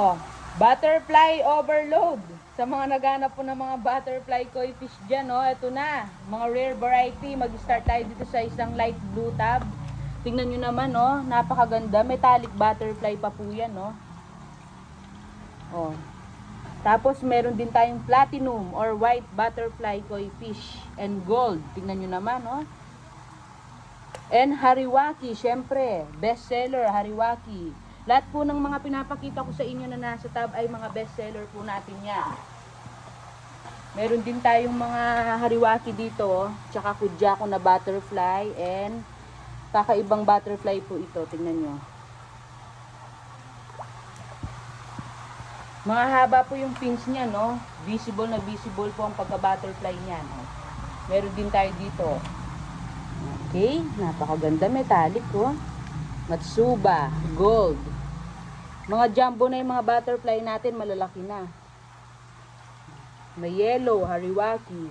Oh, butterfly overload. Sa mga naghanap po ng mga butterfly koi fish dyan, oh, ito na. Mga rare variety. Mag-start tayo dito sa isang light blue tab. Tingnan nyo naman, oh, napakaganda. Metallic butterfly pa po yan, oh. Oh. Tapos meron din tayong platinum or white butterfly koi fish and gold. Tingnan nyo naman, oh. And hariwaki, syempre, best seller hariwaki. Lahat po ng mga pinapakita ko sa inyo na nasa tab ay mga best seller po natin yan. Meron din tayong mga hariwaki dito, oh. Tsaka kudyako na butterfly and kakaibang butterfly po ito. Tingnan nyo. Mga haba po yung fins niya, no? Visible na visible po ang pagka-butterfly niya, no? Meron din tayo dito. Okay, napakaganda, metallic, oh. Matsuba, gold. Mga jumbo na yung mga butterfly natin, malalaki na. May yellow, hariwaki.